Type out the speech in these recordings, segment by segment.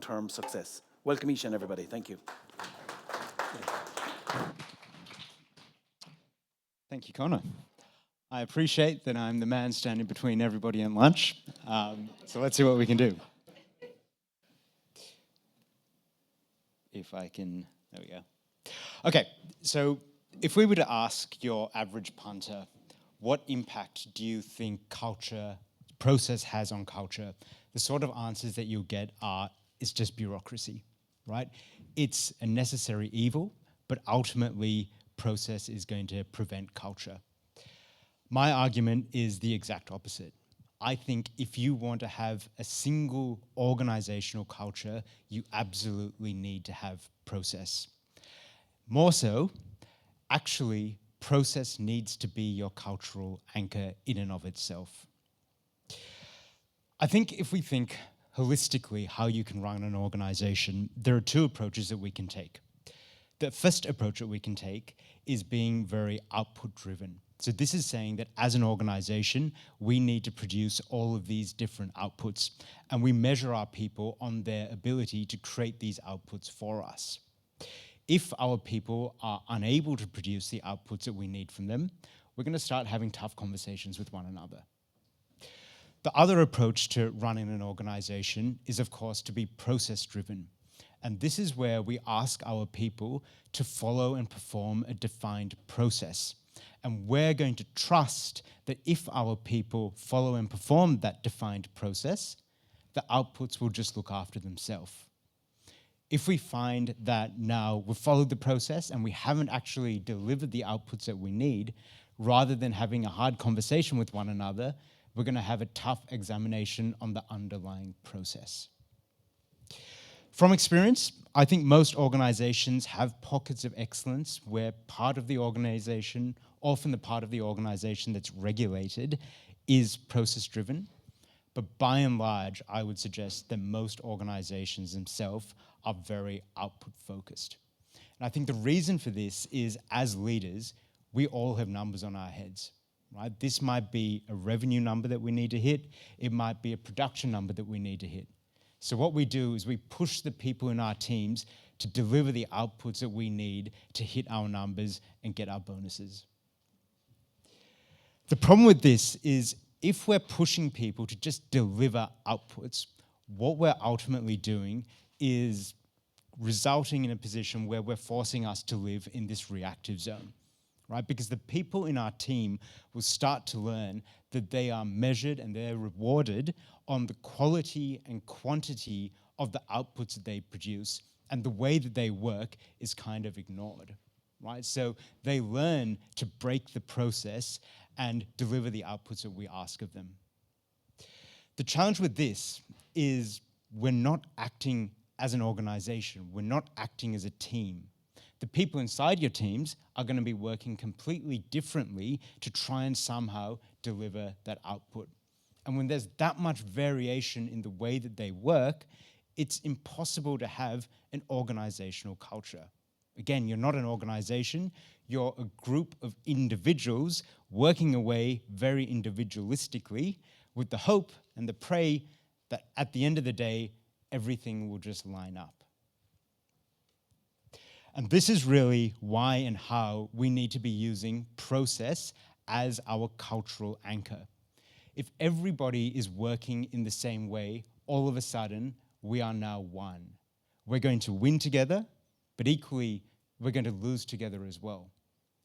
term success. Welcome, Ishan, everybody. Thank you. Thank you, Connor. I appreciate that I'm the man standing between everybody and lunch. So let's see what we can do. If I can, there we go. Okay, so if we were to ask your average punter, what impact do you think process has on culture? The sort of answers that you'll get are, it's just bureaucracy, right? It's a necessary evil, but ultimately process is going to prevent culture. My argument is the exact opposite. I think if you want to have a single organizational culture, you absolutely need to have process. More so, actually, process needs to be your cultural anchor in and of itself. I think if we think holistically how you can run an organization, there are two approaches that we can take. The first approach that we can take is being very output driven. So this is saying that as an organization, we need to produce all of these different outputs, and we measure our people on their ability to create these outputs for us. If our people are unable to produce the outputs that we need from them, we're going to start having tough conversations with one another. The other approach to running an organization is, of course, to be process driven. And this is where we ask our people to follow and perform a defined process. And we're going to trust that if our people follow and perform that defined process, the outputs will just look after themselves. If we find that now we've followed the process and we haven't actually delivered the outputs that we need, rather than having a hard conversation with one another, we're going to have a tough examination on the underlying process. From experience, I think most organizations have pockets of excellence where part of the organization, often the part of the organization that's regulated, is process-driven. But by and large, I would suggest that most organizations themselves are very output-focused. And I think the reason for this is, as leaders, we all have numbers on our heads. Right? This might be a revenue number that we need to hit. It might be a production number that we need to hit. So what we do is we push the people in our teams to deliver the outputs that we need to hit our numbers and get our bonuses. The problem with this is if we're pushing people to just deliver outputs, what we're ultimately doing is resulting in a position where we're forcing us to live in this reactive zone. Right? Because the people in our team will start to learn that they are measured and they're rewarded on the quality and quantity of the outputs that they produce, and the way that they work is kind of ignored. Right? So they learn to break the process and deliver the outputs that we ask of them. The challenge with this is we're not acting as an organization, we're not acting as a team. The people inside your teams are going to be working completely differently to try and somehow deliver that output. And when there's that much variation in the way that they work, it's impossible to have an organizational culture. Again, you're not an organization, you're a group of individuals working away very individualistically with the hope and the pray that at the end of the day, everything will just line up. And this is really why and how we need to be using process as our cultural anchor. If everybody is working in the same way, all of a sudden, we are now one. We're going to win together, but equally, we're going to lose together as well.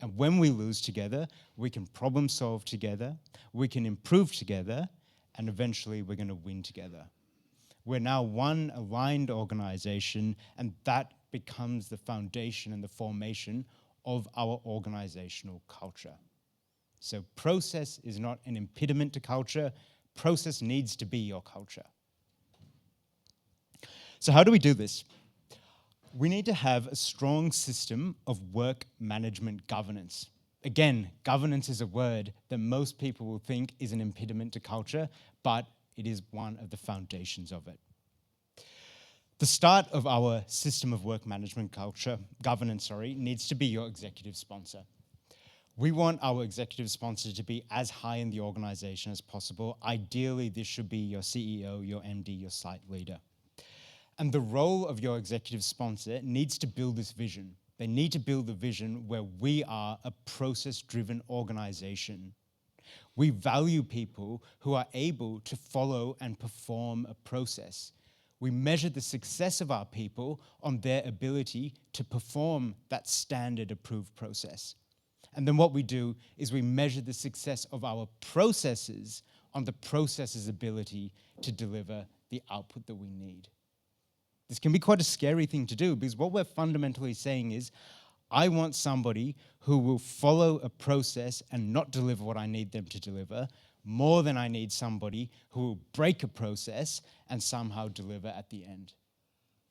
And when we lose together, we can problem solve together, we can improve together, and eventually we're going to win together. We're now one aligned organization, and that becomes the foundation and the formation of our organizational culture. So process is not an impediment to culture. Process needs to be your culture. So how do we do this? We need to have a strong system of work management governance. Again, governance is a word that most people will think is an impediment to culture, but it is one of the foundations of it. The start of our system of work management governance, needs to be your executive sponsor. We want our executive sponsor to be as high in the organization as possible. Ideally, this should be your CEO, your MD, your site leader. And the role of your executive sponsor needs to build this vision. They need to build the vision where we are a process-driven organization. We value people who are able to follow and perform a process. We measure the success of our people on their ability to perform that standard approved process. And then what we do is we measure the success of our processes on the process's ability to deliver the output that we need. This can be quite a scary thing to do because what we're fundamentally saying is, I want somebody who will follow a process and not deliver what I need them to deliver, more than I need somebody who will break a process and somehow deliver at the end.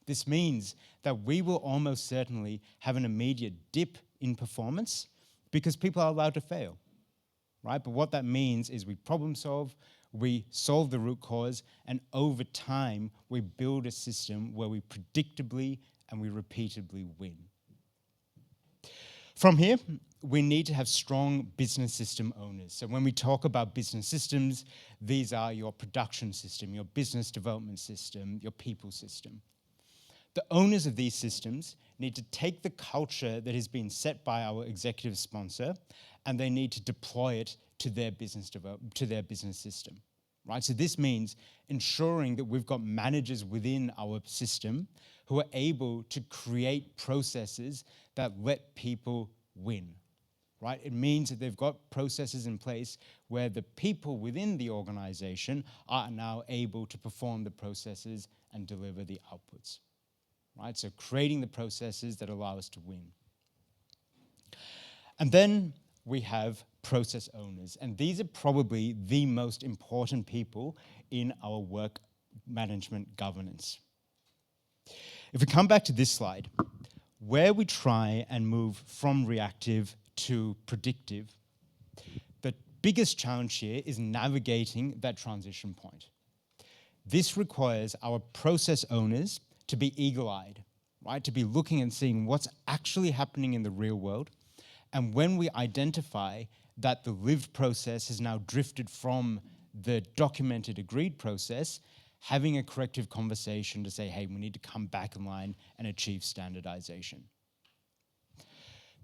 This means that we will almost certainly have an immediate dip in performance because people are allowed to fail, right? But what that means is we problem solve, we solve the root cause, and over time, we build a system where we predictably and we repeatedly win. From here, we need to have strong business system owners. So when we talk about business systems, these are your production system, your business development system, your people system. The owners of these systems need to take the culture that has been set by our executive sponsor, and they need to deploy it to their business system, right? So this means ensuring that we've got managers within our system who are able to create processes that let people win, right? It means that they've got processes in place where the people within the organization are now able to perform the processes and deliver the outputs, right? So creating the processes that allow us to win. And then we have process owners, and these are probably the most important people in our work management governance. If we come back to this slide, where we try and move from reactive to predictive, the biggest challenge here is navigating that transition point. This requires our process owners to be eagle-eyed, right? To be looking and seeing what's actually happening in the real world. And when we identify that the lived process has now drifted from the documented agreed process, having a corrective conversation to say, hey, we need to come back in line and achieve standardization.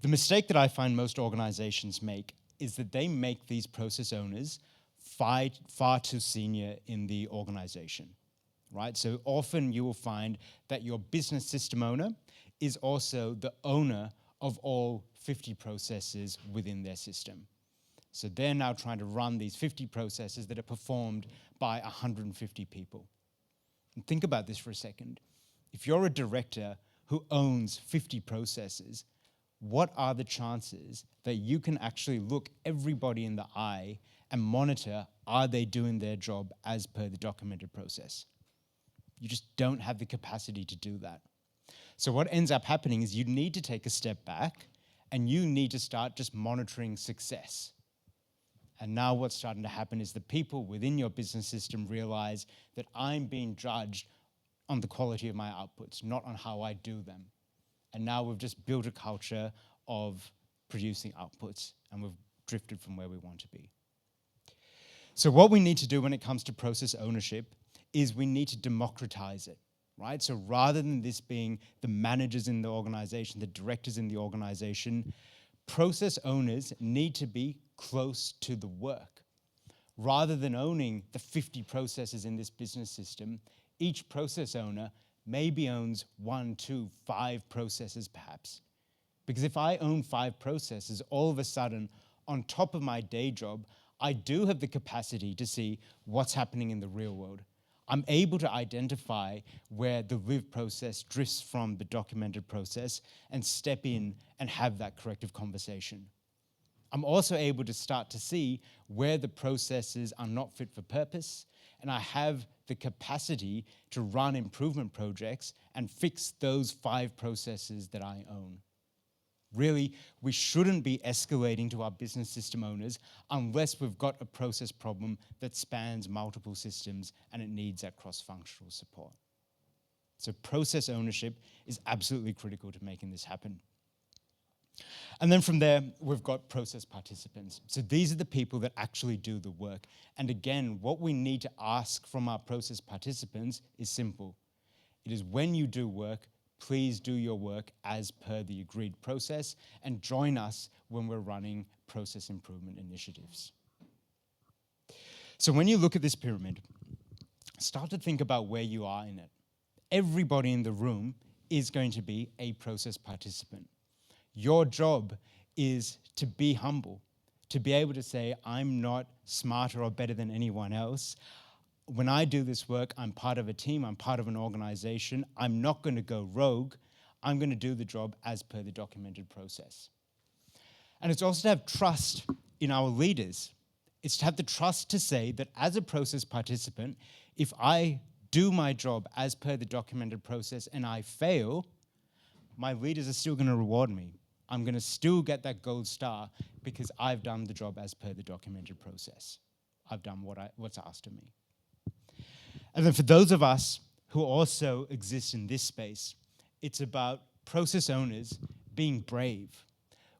The mistake that I find most organizations make is that they make these process owners far too senior in the organization, right? So often you will find that your business system owner is also the owner of all 50 processes within their system. So they're now trying to run these 50 processes that are performed by 150 people. And think about this for a second. If you're a director who owns 50 processes, what are the chances that you can actually look everybody in the eye and monitor, are they doing their job as per the documented process? You just don't have the capacity to do that. So what ends up happening is you need to take a step back and you need to start just monitoring success. And now what's starting to happen is the people within your business system realize that I'm being judged on the quality of my outputs, not on how I do them. And now we've just built a culture of producing outputs, and we've drifted from where we want to be. So what we need to do when it comes to process ownership is we need to democratize it, right? So rather than this being the managers in the organization, the directors in the organization, process owners need to be close to the work. Rather than owning the 50 processes in this business system, each process owner maybe owns 1, 2, 5 processes perhaps. Because if I own 5 processes, all of a sudden, on top of my day job, I do have the capacity to see what's happening in the real world. I'm able to identify where the lived process drifts from the documented process and step in and have that corrective conversation. I'm also able to start to see where the processes are not fit for purpose, and I have the capacity to run improvement projects and fix those 5 processes that I own. Really, we shouldn't be escalating to our business system owners unless we've got a process problem that spans multiple systems and it needs that cross-functional support. So process ownership is absolutely critical to making this happen. And then from there, we've got process participants. So these are the people that actually do the work. And again, what we need to ask from our process participants is simple. It is when you do work, please do your work as per the agreed process and join us when we're running process improvement initiatives. So when you look at this pyramid, start to think about where you are in it. Everybody in the room is going to be a process participant. Your job is to be humble, to be able to say, I'm not smarter or better than anyone else. When I do this work, I'm part of a team, I'm part of an organization. I'm not going to go rogue. I'm going to do the job as per the documented process. And it's also to have trust in our leaders. It's to have the trust to say that as a process participant, if I do my job as per the documented process and I fail, my leaders are still going to reward me. I'm going to still get that gold star because I've done the job as per the documented process. I've done what's asked of me. And then for those of us who also exist in this space, it's about process owners being brave.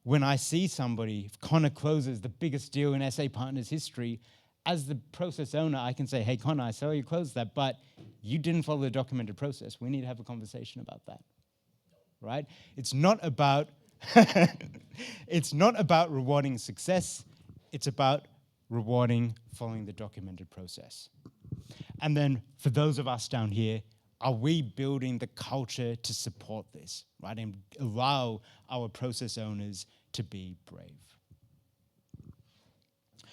When I see somebody, if Connor closes the biggest deal in SA Partners history, as the process owner, I can say, hey, Connor, I saw you close that, but you didn't follow the documented process. We need to have a conversation about that, right? It's not about it's not about rewarding success. It's about rewarding following the documented process. And then for those of us down here, are we building the culture to support this, right? And allow our process owners to be brave.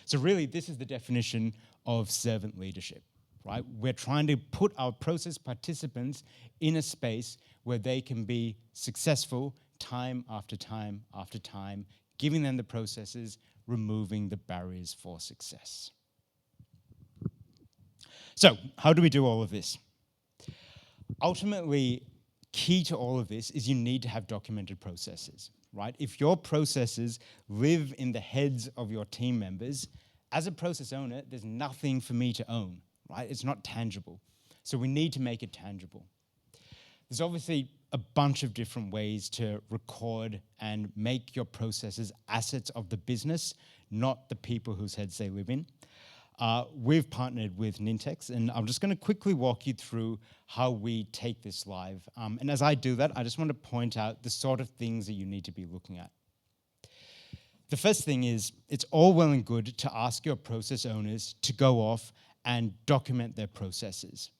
So really, this is the definition of servant leadership, right? We're trying to put our process participants in a space where they can be successful time after time after time, giving them the processes, removing the barriers for success. So, how do we do all of this? Ultimately, key to all of this is you need to have documented processes, right? If your processes live in the heads of your team members, as a process owner, there's nothing for me to own, right? It's not tangible. So we need to make it tangible. There's obviously a bunch of different ways to record and make your processes assets of the business, not the people whose heads they live in. We've partnered with Nintex, and I'm just going to quickly walk you through how we take this live. And as I do that, I just want to point out the sort of things that you need to be looking at. The first thing is, it's all well and good to ask your process owners to go off and document their processes.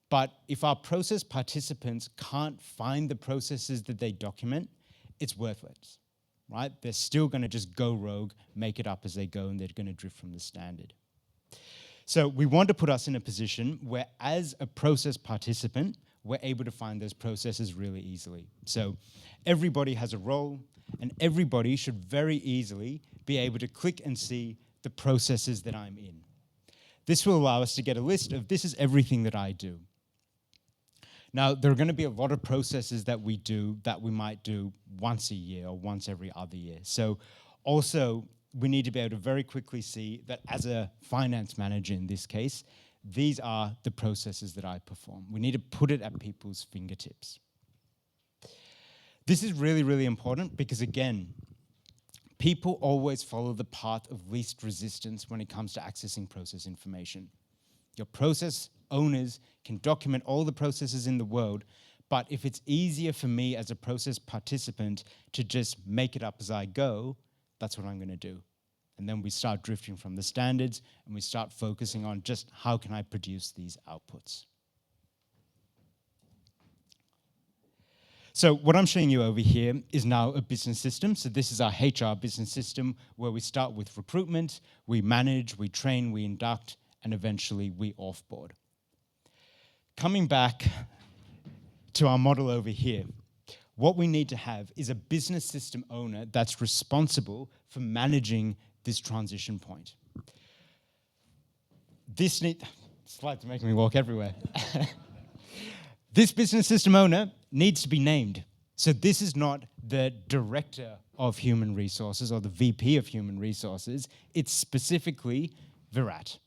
But if our process participants can't find the processes that they document, it's worthless, right? They're still going to just go rogue, make it up as they go, and they're going to drift from the standard. So we want to put us in a position where, as a process participant, we're able to find those processes really easily. So everybody has a role, and everybody should very easily be able to click and see the processes that I'm in. This will allow us to get a list of, this is everything that I do. Now, there are going to be a lot of processes that we do that we might do once a year or once every other year. So also, we need to be able to very quickly see that as a finance manager in this case, these are the processes that I perform. We need to put it at people's fingertips. This is really, really important because, again, people always follow the path of least resistance when it comes to accessing process information. Your process owners can document all the processes in the world, but if it's easier for me as a process participant to just make it up as I go, that's what I'm going to do. And then we start drifting from the standards and we start focusing on just how can I produce these outputs. So what I'm showing you over here is now a business system. So this is our HR business system where we start with recruitment, we manage, we train, we induct, and eventually we offboard. Coming back to our model over here, what we need to have is a business system owner that's responsible for managing this transition point. Slides are making me walk everywhere. This business system owner needs to be named. So this is not the director of human resources or the VP of human resources. It's specifically Virat,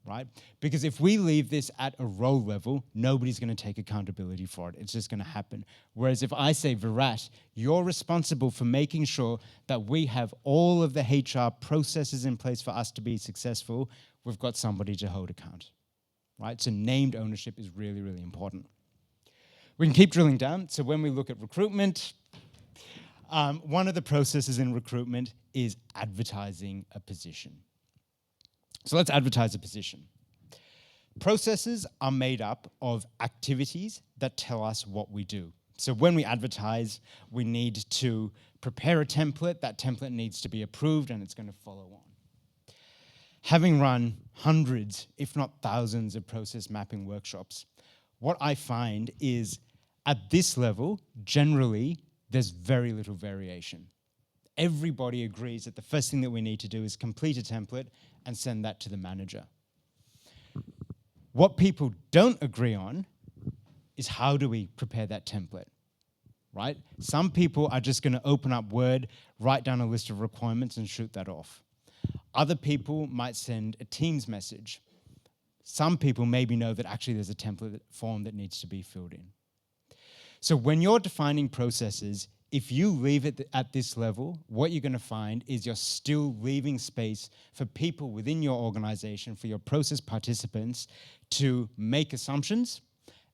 right? Because if we leave this at a role level, nobody's going to take accountability for it. It's just going to happen. Whereas if I say, Virat, you're responsible for making sure that we have all of the HR processes in place for us to be successful, we've got somebody to hold account, right? So named ownership is really, really important. We can keep drilling down. So when we look at recruitment, one of the processes in recruitment is advertising a position. So let's advertise a position. Processes are made up of activities that tell us what we do. So when we advertise, we need to prepare a template. That template needs to be approved and it's going to follow on. Having run hundreds, if not thousands, of process mapping workshops, what I find is at this level, generally, there's very little variation. Everybody agrees that the first thing that we need to do is complete a template and send that to the manager. What people don't agree on is how do we prepare that template, right? Some people are just going to open up Word, write down a list of requirements and shoot that off. Other people might send a Teams message. Some people maybe know that actually there's a template form that needs to be filled in. So when you're defining processes, if you leave it at this level, what you're going to find is you're still leaving space for people within your organization, for your process participants to make assumptions.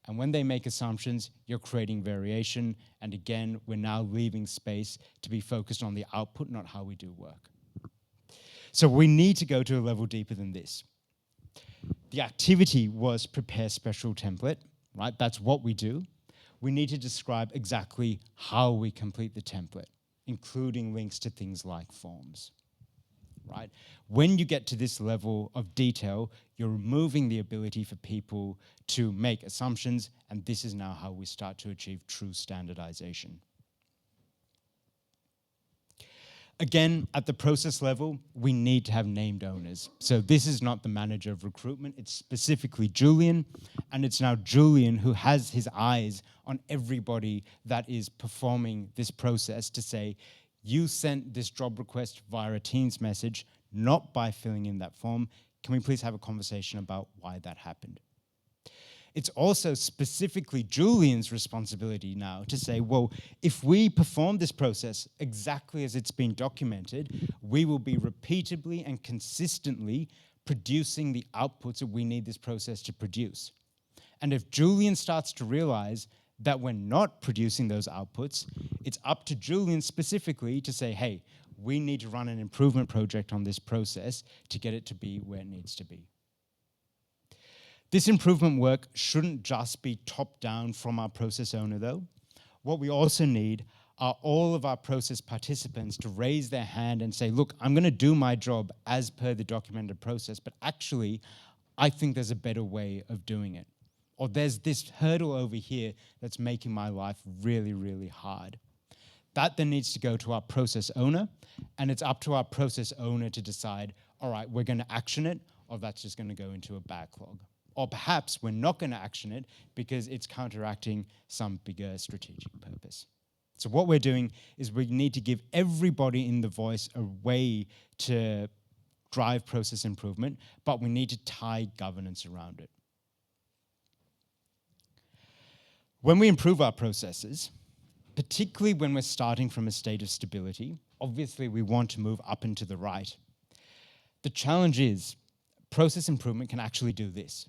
And when they make assumptions, you're creating variation. And again, we're now leaving space to be focused on the output, not how we do work. So we need to go to a level deeper than this. The activity was prepare special template, right? That's what we do. We need to describe exactly how we complete the template, including links to things like forms, right? When you get to this level of detail, you're removing the ability for people to make assumptions, and this is now how we start to achieve true standardization. Again, at the process level, we need to have named owners. So this is not the manager of recruitment, it's specifically Julian, and it's now Julian who has his eyes on everybody that is performing this process to say, you sent this job request via a Teams message, not by filling in that form. Can we please have a conversation about why that happened? It's also specifically Julian's responsibility now to say, well, if we perform this process exactly as it's been documented, we will be repeatedly and consistently producing the outputs that we need this process to produce. And if Julian starts to realize that we're not producing those outputs, it's up to Julian specifically to say, hey, we need to run an improvement project on this process to get it to be where it needs to be. This improvement work shouldn't just be top-down from our process owner, though. What we also need are all of our process participants to raise their hand and say, look, I'm going to do my job as per the documented process, but actually, I think there's a better way of doing it. Or there's this hurdle over here that's making my life really, really hard. That then needs to go to our process owner, and it's up to our process owner to decide, all right, we're going to action it, or that's just going to go into a backlog. Or perhaps we're not going to action it because it's counteracting some bigger strategic purpose. So what we're doing is we need to give everybody in the voice a way to drive process improvement, but we need to tie governance around it. When we improve our processes, particularly when we're starting from a state of stability, obviously we want to move up and to the right. The challenge is process improvement can actually do this,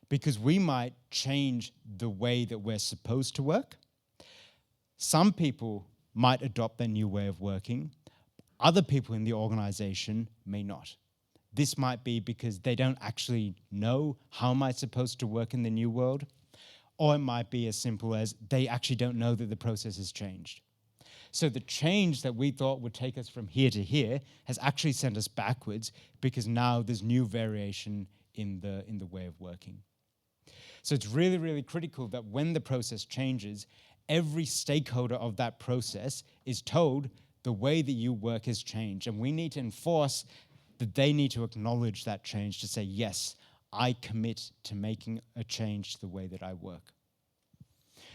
because we might change the way that we're supposed to work. Some people might adopt their new way of working. Other people in the organization may not. This might be because they don't actually know how am I supposed to work in the new world, or it might be as simple as they actually don't know that the process has changed. So the change that we thought would take us from here to here has actually sent us backwards because now there's new variation in the way of working. So it's really, really critical that when the process changes, every stakeholder of that process is told the way that you work has changed. And we need to enforce that they need to acknowledge that change to say, yes, I commit to making a change to the way that I work.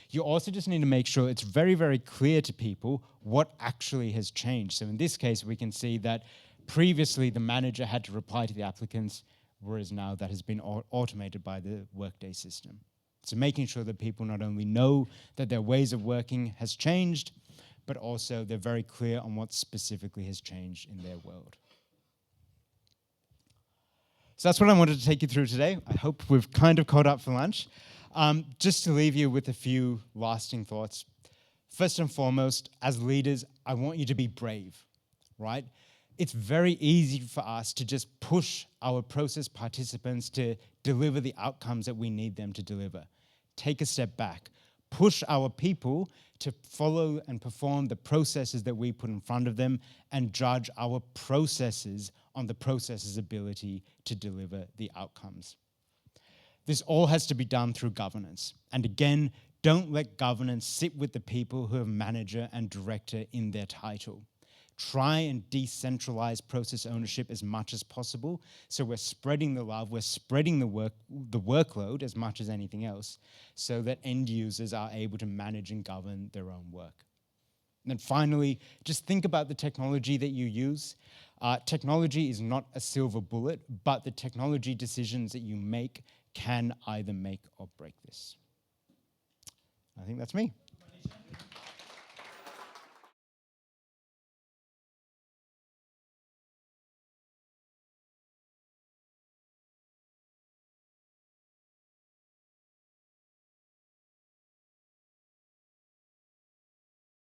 You also just need to make sure it's very, very clear to people what actually has changed. So in this case, we can see that previously the manager had to reply to the applicants, whereas now that has been automated by the Workday system. So making sure that people not only know that their ways of working has changed, but also they're very clear on what specifically has changed in their world. So that's what I wanted to take you through today. I hope we've kind of caught up for lunch. Just to leave you with a few lasting thoughts. First and foremost, as leaders, I want you to be brave, right? It's very easy for us to just push our process participants to deliver the outcomes that we need them to deliver. Take a step back. Push our people to follow and perform the processes that we put in front of them and judge our processes on the processes' ability to deliver the outcomes. This all has to be done through governance. And again, don't let governance sit with the people who have manager and director in their title. Try and decentralize process ownership as much as possible, so we're spreading the love, we're spreading the workload as much as anything else, so that end users are able to manage and govern their own work. And then finally, just think about the technology that you use. Technology is not a silver bullet, but the technology decisions that you make can either make or break this. I think that's me.